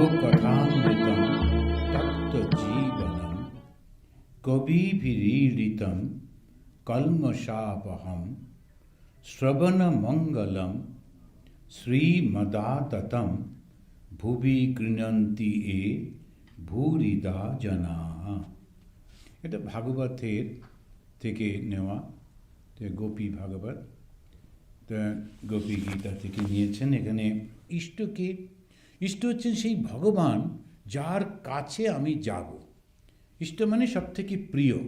कथामृतं तत्त्वजीवनं कविभिरीडितं कल्मषापहं श्रवणमङ्गलं श्रीमदाततं भुवि गृह्णन्ति ये भूरिदा जनाः। এটা ভাগবতের থেকে নেওয়া, গোপী ভাগবত, গোপী গীতা থেকে নিয়েছেন। এখানে ইষ্টকে, ইষ্ট হচ্ছেন সেই ভগবান যার কাছে আমি যাব। ইষ্ট মানে সব থেকে প্রিয়।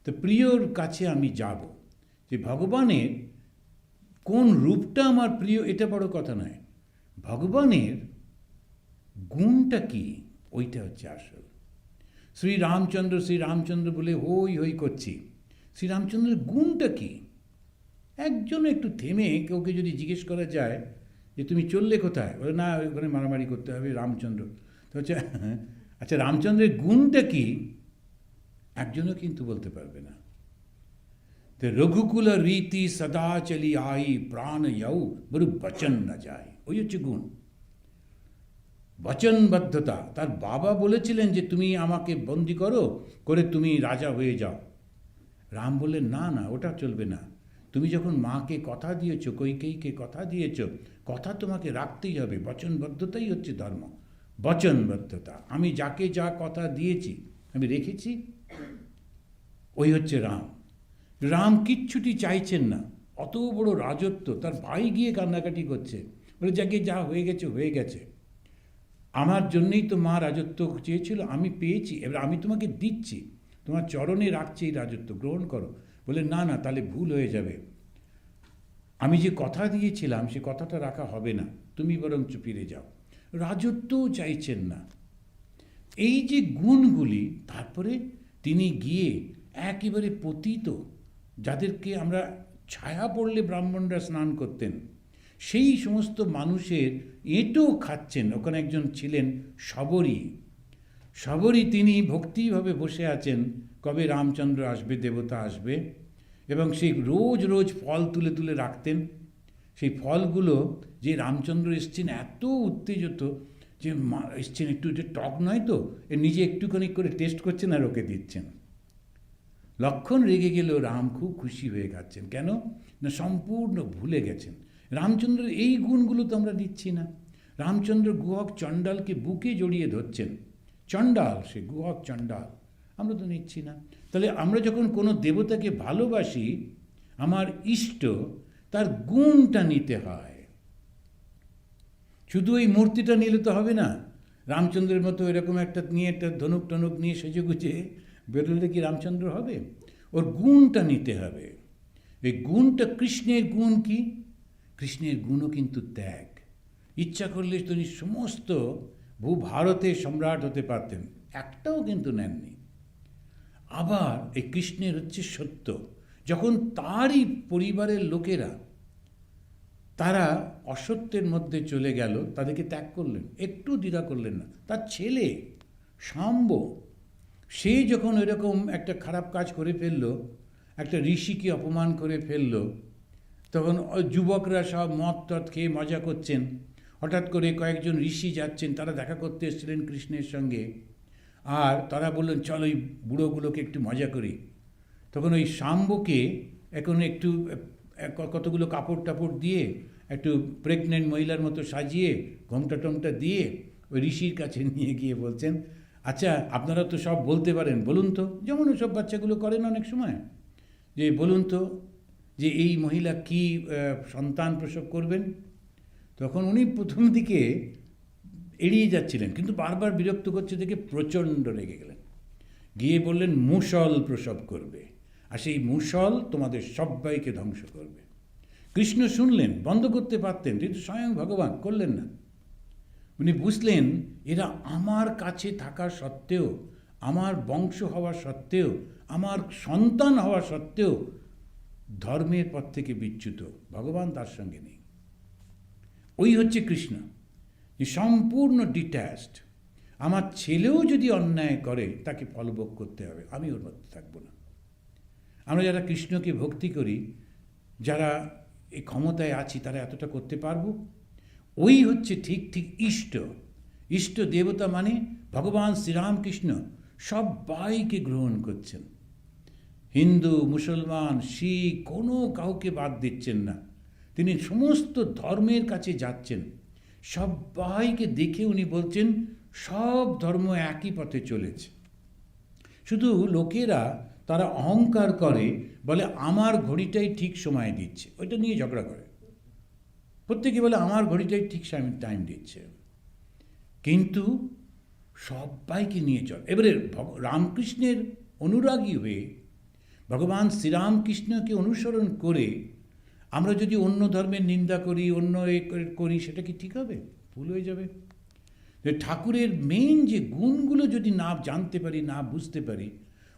তো প্রিয়র কাছে আমি যাব। যে ভগবানের কোন রূপটা আমার প্রিয় এটা বড় কথা নয়, ভগবানের গুণটা কি ওইটা হচ্ছে আসল। শ্রীরামচন্দ্র বলে হই হই করছি, শ্রীরামচন্দ্রের গুণটা কি? একজন একটু থেমে ওকে যদি জিজ্ঞেস করা যায় যে তুমি চললে কোথায়, বলে না ওখানে মারামারি করতে হবে রামচন্দ্র। তো হচ্ছে আচ্ছা রামচন্দ্রের গুণটা কি? একজনও কিন্তু বলতে পারবে না। তো রঘুকুল রীতি সদা চলি আই প্রাণ ইউ বরু বচন না যায়, ওই হচ্ছে গুণ, বচনবদ্ধতা। তার বাবা বলেছিলেন যে তুমি আমাকে বন্দি করো, করে তুমি রাজা হয়ে যাও। রাম বললেন না না, ওটা চলবে না। তুমি যখন মাকে কথা দিয়েছ, কৈকেয়ীকে কথা দিয়েছ, কথা তোমাকে রাখতেই হবে। বচনবদ্ধতাই হচ্ছে ধর্ম, বচনবদ্ধতা। আমি যাকে যা কথা দিয়েছি আমি রেখেছি, ওই হচ্ছে রাম। রাম কিচ্ছুটি চাইছেন না, অত বড় রাজত্ব, তার ভাই গিয়ে কান্নাকাটি করছে, বলে যাকে যা হয়ে গেছে হয়ে গেছে, আমার জন্যই তো মা রাজত্ব চেয়েছিল, আমি পেয়েছি, এবার আমি তোমাকে দিচ্ছি, তোমার চরণে রাখছি এই রাজত্ব, গ্রহণ করো। বলে না না, তাহলে ভুল হয়ে যাবে, আমি যে কথা দিয়েছিলাম সে কথাটা রাখা হবে না, তুমি বরঞ্চ ফিরে যাও। রাজত্বও চাইছেন না। এই যে গুণগুলি, তারপরে তিনি গিয়ে একেবারে পতিত, যাদেরকে আমরা ছায়া পড়লে ব্রাহ্মণরা স্নান করতেন, সেই সমস্ত মানুষের এঁটো খাচ্ছেন। ওখানে একজন ছিলেন শবরী, তিনি ভক্তিভাবে বসে আছেন, কবে রামচন্দ্র আসবে, দেবতা আসবে, এবং সেই রোজ রোজ ফল তুলে তুলে রাখতেন। সেই ফলগুলো যে রামচন্দ্র এসছেন এত উত্তেজিত যে এসছেন, একটু টক নয় তো, নিজে একটুখানি করে টেস্ট করছেন আর ওকে দিচ্ছেন। লক্ষণ রেগে গেলেও রাম খুব খুশি হয়ে খাচ্ছেন। কেন না, সম্পূর্ণ ভুলে গেছেন। রামচন্দ্রের এই গুণগুলো তো আমরা দিচ্ছি না। রামচন্দ্র গুহক চণ্ডালকে বুকে জড়িয়ে ধরছেন, চণ্ডাল সে গুহক চণ্ডাল, আমরা তো নিচ্ছি না। তাহলে আমরা যখন কোনো দেবতাকে ভালোবাসি, আমার ইষ্ট, তার গুণটা নিতে হয়। শুধু ওই মূর্তিটা নিলে তো হবে না। রামচন্দ্রের মতো এরকম একটা নিয়ে, একটা ধনুক টনুক নিয়ে সেজে গুজে বেরোলে কি রামচন্দ্র হবে? ওর গুণটা নিতে হবে। এই গুণটা, কৃষ্ণের গুণ কি? কৃষ্ণের গুণও কিন্তু ত্যাগ। ইচ্ছা করলে তিনি সমস্ত ভূভারতের সম্রাট হতে পারতেন, একটাও কিন্তু নেননি। আবার এই কৃষ্ণের হচ্ছে সত্য, যখন তারই পরিবারের লোকেরা তারা অসত্যের মধ্যে চলে গেল, তাদেরকে ত্যাগ করলেন, একটু দ্বিধা করলেন না। তার ছেলে শাম্ব, সে যখন এরকম একটা খারাপ কাজ করে ফেলল, একটা ঋষিকে অপমান করে ফেলল, তখন যুবকরা সব মদ টদ খেয়ে মজা করছেন। হঠাৎ করে কয়েকজন ঋষি যাচ্ছেন, তারা দেখা করতে এসেছিলেন কৃষ্ণের সঙ্গে, আর তারা বললেন চল ওই বুড়োগুলোকে একটু মজা করি। তখন ওই শাম্বকে এখন একটু কতগুলো কাপড় টাপড় দিয়ে, একটু প্রেগনেন্ট মহিলার মতো সাজিয়ে, ঘোমটা টোমটা দিয়ে ওই ঋষির কাছে নিয়ে গিয়ে বলছেন, আচ্ছা আপনারা তো সব বলতে পারেন, বলুন তো, যেমন ওসব বাচ্চাগুলো করেন অনেক সময়, যে বলুন তো যে এই মহিলা কি সন্তান প্রসব করবেন। তখন উনি প্রথম দিকে এড়িয়ে যাচ্ছিলেন, কিন্তু বারবার বিরক্ত করছে দেখে প্রচণ্ড রেগে গেলেন, গিয়ে বললেন মুষল প্রসব করবে, আর সেই মুষল তোমাদের সবাইকে ধ্বংস করবে। কৃষ্ণ শুনলেন, বন্ধ করতে পারতেন, কিন্তু স্বয়ং ভগবান করলেন না। উনি বুঝলেন এরা আমার কাছে থাকা সত্ত্বেও, আমার বংশ হওয়া সত্ত্বেও, আমার সন্তান হওয়া সত্ত্বেও ধর্মের পথ থেকে বিচ্যুত, ভগবান তার সঙ্গে নেই। ওই হচ্ছে কৃষ্ণ, যে সম্পূর্ণ ডিট্যাচড। আমার ছেলেও যদি অন্যায় করে তাকে ফলভোগ করতে হবে, আমি ওর মধ্যে থাকবো না। আমরা যারা কৃষ্ণকে ভক্তি করি, যারা এই ক্ষমতায় আছি, তারা এতটা করতে পারবো। ওই হচ্ছে ঠিক ঠিক ইষ্ট। ইষ্ট দেবতা মানে ভগবান শ্রীরামকৃষ্ণ সবাইকে গ্রহণ করছেন। হিন্দু, মুসলমান, শিখ কোনো কাউকে বাদ দিচ্ছেন না। তিনি সমস্ত ধর্মের কাছে যাচ্ছেন, সবাইকে দেখে উনি বলছেন সব ধর্ম একই পথে চলেছে। শুধু লোকেরা তারা অহংকার করে, বলে আমার ঘড়িটাই ঠিক সময় দিচ্ছে, ওইটা নিয়ে ঝগড়া করে। প্রত্যেকে বলে আমার ঘড়িটাই ঠিক টাইম দিচ্ছে, কিন্তু সবাইকে নিয়ে চল। এবারে রামকৃষ্ণের অনুরাগী হয়ে ভগবান শ্রীরামকৃষ্ণকে অনুসরণ করে আমরা যদি অন্য ধর্মের নিন্দা করি, অন্য করি, সেটা কি ঠিক হবে? ভুল হয়ে যাবে। ঠাকুরের মেইন যে গুণগুলো যদি না জানতে পারি, না বুঝতে পারি,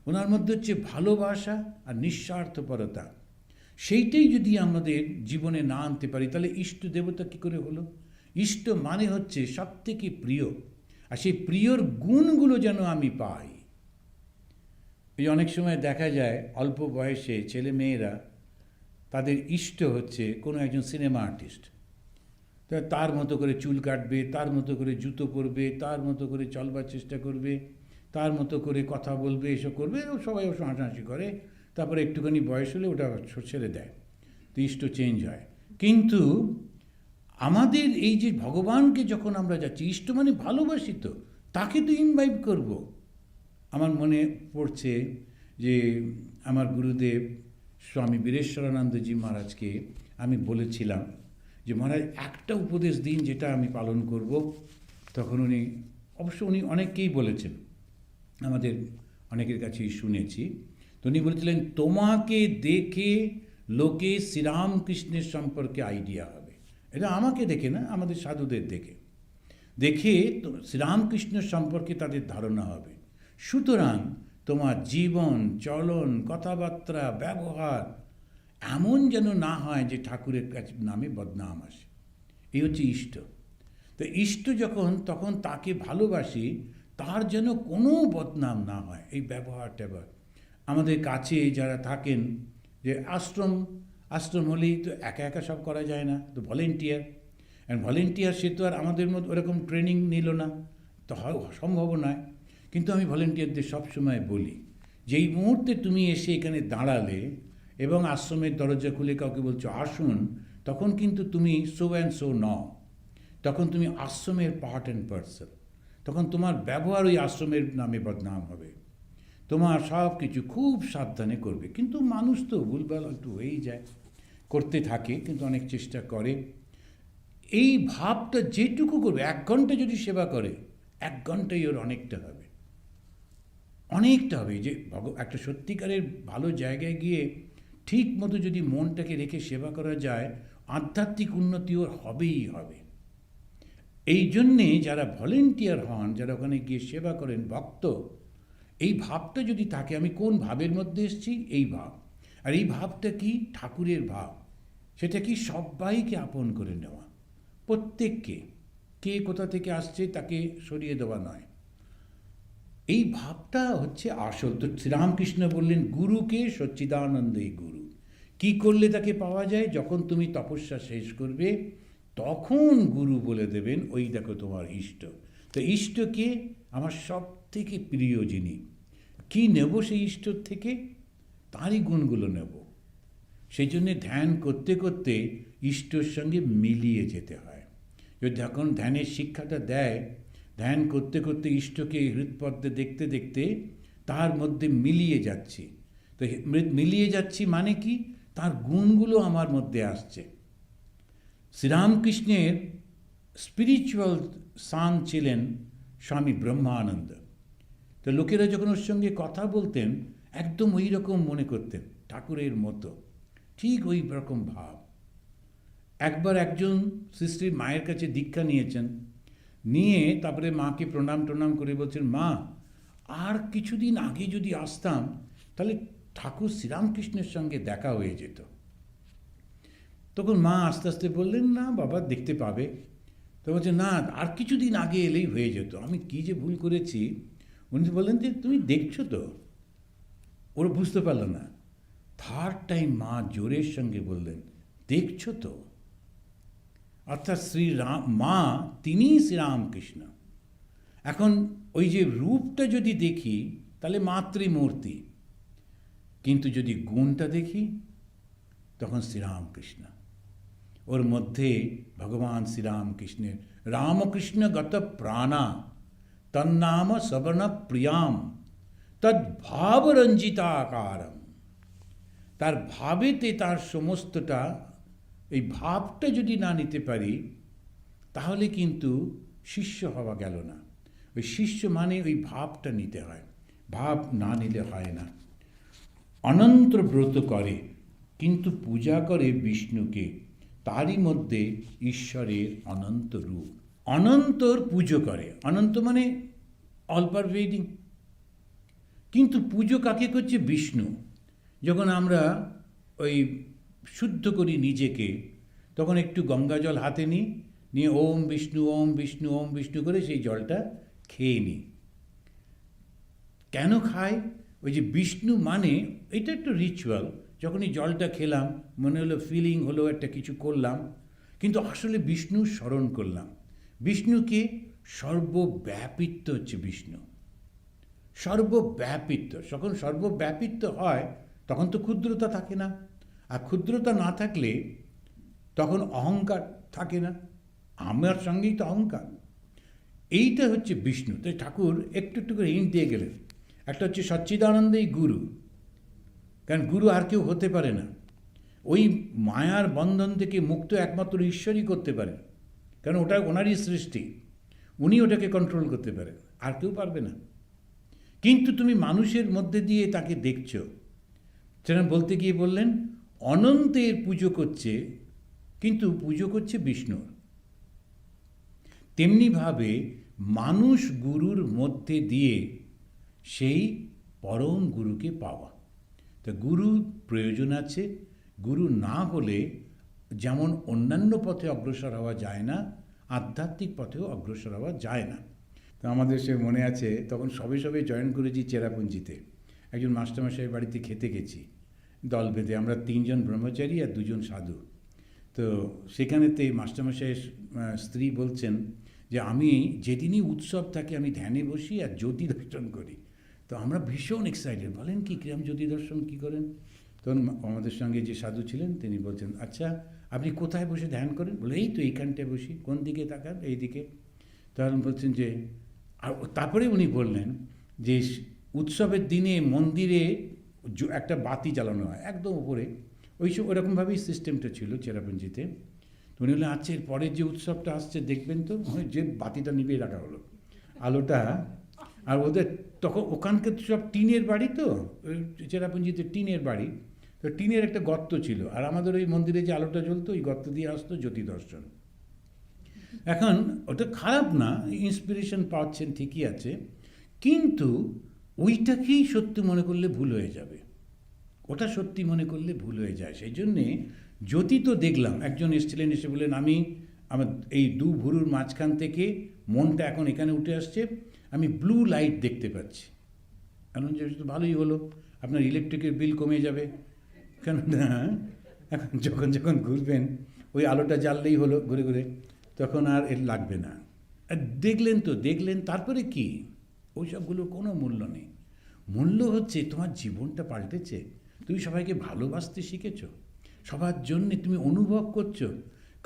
ওনার মধ্যে হচ্ছে ভালোবাসা আর নিঃস্বার্থপরতা, সেইটাই যদি আমাদের জীবনে না আনতে পারি, তাহলে ইষ্ট দেবতা কী করে হলো? ইষ্ট মানে হচ্ছে সবথেকে প্রিয়, আর সেই প্রিয়র গুণগুলো যেন আমি পাই। এই অনেক সময় দেখা যায় অল্প বয়সে ছেলে মেয়েরা তাদের ইষ্ট হচ্ছে কোনো একজন সিনেমা আর্টিস্ট। তার মতো করে চুল কাটবে, তার মতো করে জুতো পরবে, তার মতো করে চলবার চেষ্টা করবে, তার মতো করে কথা বলবে, এসব করবে, সবাই ওসব হাসাহাসি করে। তারপরে একটুখানি বয়স হলে ওটা ছেড়ে দেয়, তো ইষ্ট চেঞ্জ হয়। কিন্তু আমাদের এই যে ভগবানকে যখন আমরা যাচ্ছি, ইষ্ট মানে ভালোবাসি, তো তাকে তো ইনভাইট করব। আমার মনে পড়ছে যে আমার গুরুদেব স্বামী বীরেশ্বরানন্দজি মহারাজকে আমি বলেছিলাম যে মহারাজ একটা উপদেশ দিন যেটা আমি পালন করব। তখন উনি, অবশ্য উনি অনেককেই বলেছেন, আমাদের অনেকের কাছেই শুনেছি, তো উনি বলেছিলেন তোমাকে দেখে লোকে শ্রীরামকৃষ্ণের সম্পর্কে আইডিয়া হবে। এটা আমাকে দেখে না, আমাদের সাধুদের দেখে দেখে শ্রীরামকৃষ্ণের সম্পর্কে তাদের ধারণা হবে। সুতরাং তোমার জীবন, চলন, কথাবার্তা, ব্যবহার এমন যেন না হয় যে ঠাকুরের কাছে নামে বদনাম আসে। এই হচ্ছে ইষ্ট। তো ইষ্ট যখন, তখন তাকে ভালোবাসি, তার যেন কোনো বদনাম না হয়, এই ব্যবহার ট্যাবহার। আমাদের কাছে যারা থাকেন, যে আশ্রম হলেই তো একা একা সব করা যায় না, তো ভলেন্টিয়ার, ভলেন্টিয়ার সে তো আর আমাদের মতো ওরকম ট্রেনিং নিল না, তো সম্ভব নয়। কিন্তু আমি ভলেন্টিয়ারদের সবসময় বলি, যেই মুহূর্তে তুমি এসে এখানে দাঁড়ালে এবং আশ্রমের দরজা খুলে কাউকে বলছো আসুন, তখন কিন্তু তুমি সো অ্যান্ড সো নও, তখন তুমি আশ্রমের পার্ট অ্যান্ড পার্সন। তখন তোমার ব্যবহার ওই আশ্রমের নামে বদনাম হবে, তোমার সব কিছু খুব সাবধানে করবে। কিন্তু মানুষ তো ভুলভাল একটু হয়েই যায়, করতে থাকে, কিন্তু অনেক চেষ্টা করে। এই ভাবটা যেটুকু করবে, 1 ঘন্টা যদি সেবা করে, 1 ঘন্টাই ওর অনেকটা হবে, অনেকটা হবে। যে একটা সত্যিকারের ভালো জায়গায় গিয়ে ঠিক মতো যদি মনটাকে রেখে সেবা করা যায়, আধ্যাত্মিক উন্নতি ওর হবেই হবে। এই জন্যে যারা ভলেন্টিয়ার হন, যারা ওখানে গিয়ে সেবা করেন, ভক্ত, এই ভাবটা যদি থাকে, আমি কোন ভাবের মধ্যে এসেছি, এই ভাব। আর এই ভাবটা কি? ঠাকুরের ভাব। সেটা কি? সবাইকে আপন করে নেওয়া, প্রত্যেককে, কে কোথা থেকে আসছে তাকে সরিয়ে দেওয়া নয়। এই ভাবটা হচ্ছে আসল। তো শ্রীরামকৃষ্ণ বললেন গুরুকে সচ্চিদানন্দই গুরু। কি করলে তাকে পাওয়া যায়? যখন তুমি তপস্যা শেষ করবে, তখন গুরু বলে দেবেন ওই দেখো তোমার ইষ্ট। তো ইষ্টকে আমার সব থেকে প্রিয় যিনি, কী নেব সেই ঈশ্বর থেকে? তারই গুণগুলো নেব। সেই জন্যে ধ্যান করতে করতে ঈশ্বর সঙ্গে মিলিয়ে যেতে হয়। যদি যখন ধ্যানের শিক্ষাটা দেয়, ধ্যান করতে করতে ইষ্টকে হৃৎপদ্মে দেখতে দেখতে তার মধ্যে মিলিয়ে যাচ্ছি। তো মিলিয়ে যাচ্ছি মানে কি? তার গুণগুলো আমার মধ্যে আসছে। শ্রীরামকৃষ্ণের স্পিরিচুয়াল সান ছিলেন স্বামী ব্রহ্মানন্দ। তো লোকেরা যখন ওর সঙ্গে কথা বলতেন, একদম ওই রকম মনে করতেন, ঠাকুরের মতো, ঠিক ওই রকম ভাব। একবার একজন শ্রীশ্রীর মায়ের কাছে দীক্ষা নিয়েছেন, নিয়ে তারপরে মাকে প্রণাম করে বলছেন, মা আর কিছুদিন আগে যদি আসতাম, তাহলে ঠাকুর শ্রীরামকৃষ্ণের সঙ্গে দেখা হয়ে যেত। তখন মা আস্তে আস্তে বললেন, না বাবা, দেখতে পাবে। তো বলছে, না আর কিছুদিন আগে এলেই হয়ে যেত, আমি কী যে ভুল করেছি। উনি বললেন যে তুমি দেখছো তো। ওরা বুঝতে পারল না। 3rd টাইম মা জোরের সঙ্গে বললেন, দেখছো তো। অর্থাৎ মা তিনিই শ্রীরামকৃষ্ণ। এখন ওই যে রূপটা যদি দেখি তাহলে মাতৃমূর্তি, কিন্তু যদি গুণটা দেখি তখন শ্রীরামকৃষ্ণ। ওর মধ্যে ভগবান শ্রীরামকৃষ্ণের রামকৃষ্ণ গত প্রাণা তন্নাম সবর্ণ প্রিয়াম তদ্ভাবরঞ্জিতাকারম। তার ভাবেতে তার সমস্তটা, এই ভাবটা যদি না নিতে পারি তাহলে কিন্তু শিষ্য হওয়া গেল না। ওই শিষ্য মানে ওই ভাবটা নিতে হয়, ভাব না নিলে হয় না। অনন্ত ব্রত করে কিন্তু পূজা করে বিষ্ণুকে, তারই মধ্যে ঈশ্বরের অনন্ত রূপ। অনন্তর পুজো করে, অনন্ত মানে অল পারভেডিং, কিন্তু পুজো কাকে করছে? বিষ্ণু। যখন আমরা ওই শুদ্ধ করি নিজেকে, তখন একটু গঙ্গা জল হাতে নিই, নিয়ে ওম বিষ্ণু ওম বিষ্ণু ওম বিষ্ণু করে সেই জলটা খেয়ে নিই। কেন খাই? ওই যে বিষ্ণু মানে, এটা একটু রিচুয়াল। যখন এই জলটা খেলাম মনে হলো, ফিলিং হলো, একটা কিছু করলাম, কিন্তু আসলে বিষ্ণু স্মরণ করলাম। বিষ্ণুকে সর্বব্যাপিত্ব হচ্ছে বিষ্ণু, সর্বব্যাপিত্ব। যখন সর্বব্যাপিত্ব হয় তখন তো ক্ষুদ্রতা থাকে না, আর ক্ষুদ্রতা না থাকলে তখন অহংকার থাকে না। আমার সঙ্গেই তো অহংকার। এইটা হচ্ছে বিষ্ণু। তাই ঠাকুর একটু একটু করে হিন্ট দিয়ে গেলেন। একটা হচ্ছে সচ্চিদানন্দেই গুরু, কারণ গুরু আর কেউ হতে পারে না। ওই মায়ার বন্ধন থেকে মুক্ত একমাত্র ঈশ্বরই করতে পারেন, কারণ ওটা ওনারই সৃষ্টি, উনি ওটাকে কন্ট্রোল করতে পারেন, আর কেউ পারবে না। কিন্তু তুমি মানুষের মধ্যে দিয়ে তাকে দেখছ। সেটা বলতে গিয়ে বললেন অনন্তের পুজো করছে, কিন্তু পুজো করছে বিষ্ণুর। তেমনিভাবে মানুষ গুরুর মধ্যে দিয়ে সেই পরম গুরুকে পাওয়া। তা গুরু প্রয়োজন আছে। গুরু না হলে যেমন অন্যান্য পথে অগ্রসর হওয়া যায় না, আধ্যাত্মিক পথেও অগ্রসর হওয়া যায় না। তো আমাদের সে মনে আছে, তখন সবে সবে জয়েন করেছি চেরাপুঞ্জিতে, একজন মাস্টারমশাইয়ের বাড়িতে খেতে গেছি দল বেঁধে। আমরা 3 জন ব্রহ্মচারী আর 2 জন সাধু। তো সেখানেতে মাস্টারমশাইয়ের স্ত্রী বলছেন যে আমি যেদিনই উৎসব থাকে আমি ধ্যানে বসি আর জ্যোতি দর্শন করি। তো আমরা ভীষণ এক্সাইটেড। বলেন কি কিরম জ্যোতি দর্শন কী করেন? তখন আমাদের সঙ্গে যে সাধু ছিলেন তিনি বলছেন, আচ্ছা আপনি কোথায় বসে ধ্যান করেন? বলে এই তো এইখানটায় বসি। কোন দিকে তাকান? এই দিকে। তখন বলছেন যে, আর তারপরে উনি বললেন যে উৎসবের দিনে মন্দিরে একটা বাতি জ্বালানো হয় একদম উপরে, ওইসব ওরকমভাবেই সিস্টেমটা ছিল চেরাপুঞ্জিতে। তো উনি বললেন আচ্ছা এর পরের যে উৎসবটা আসছে দেখবেন তো, যে বাতিটা নিভিয়ে রাখা হলো আলোটা। আর ওদের তখন ওখানকার সব টিনের বাড়ি, তো চেরাপুঞ্জিতে টিনের বাড়ি, তো টিনের একটা গর্ত ছিল, আর আমাদের ওই মন্দিরে যে আলোটা জ্বলতো ওই গর্ত দিয়ে আসতো জ্যোতি দর্শন। এখন ওটা খারাপ না, ইন্সপিরেশন পাচ্ছেন ঠিকই আছে, কিন্তু ওইটাকেই সত্যি মনে করলে ভুল হয়ে যাবে। ওটা সত্যি মনে করলে ভুল হয়ে যায়। সেই জন্যে জ্যোতি তো দেখলাম, একজন এসেছিলেন, এসে বললেন আমি আমার এই দু ভুরুর মাঝখান থেকে মনটা এখন এখানে উঠে আসছে, আমি ব্লু লাইট দেখতে পাচ্ছি। এখন যে ভালোই হলো, আপনার ইলেকট্রিকের বিল কমে যাবে, কেননা এখন যখন যখন ঘুরবেন ওই আলোটা জ্বাললেই হলো ঘুরে ঘুরে, তখন আর এর লাগবে না। আর দেখলেন তো দেখলেন, তারপরে কি? ওই সবগুলোর কোনো মূল্য নেই। মূল্য হচ্ছে তোমার জীবনটা পাল্টেছে, তুমি সবাইকে ভালোবাসতে শিখেছ, সবার জন্যে তুমি অনুভব করছো।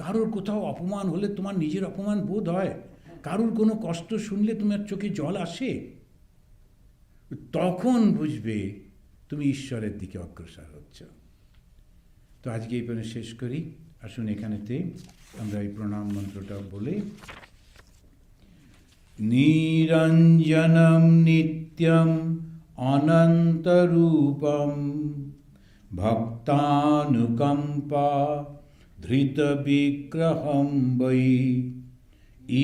কারোর কোথাও অপমান হলে তোমার নিজের অপমান বোধ হয়, কারোর কোনো কষ্ট শুনলে তোমার চোখে জল আসে, তখন বুঝবে তুমি ঈশ্বরের দিকে অগ্রসর হচ্ছ। তো আজকে এই পর্যন্ত শেষ করি। আসুন এখানেতে আমরা এই প্রণাম মন্ত্রটা বলে, নিরঞ্জনম নিত্যম অনন্তরূপম ভক্তানুকম্পা ধৃতবিগ্রহম বৈ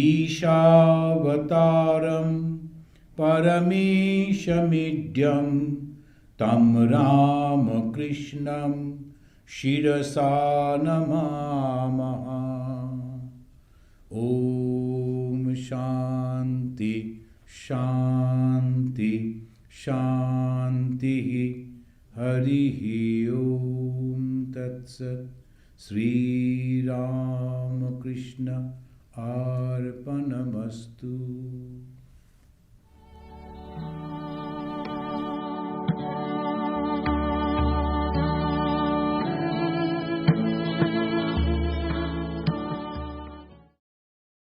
ঈশাবতারম পরমেশমিড্যম তম রামকৃষ্ণম শিরসা নমামঃ। ওম শান্তি শান্তি শান্তি। হরি ওম তৎসৎ। শ্রীরামকৃষ্ণ अर्पणमस्तु।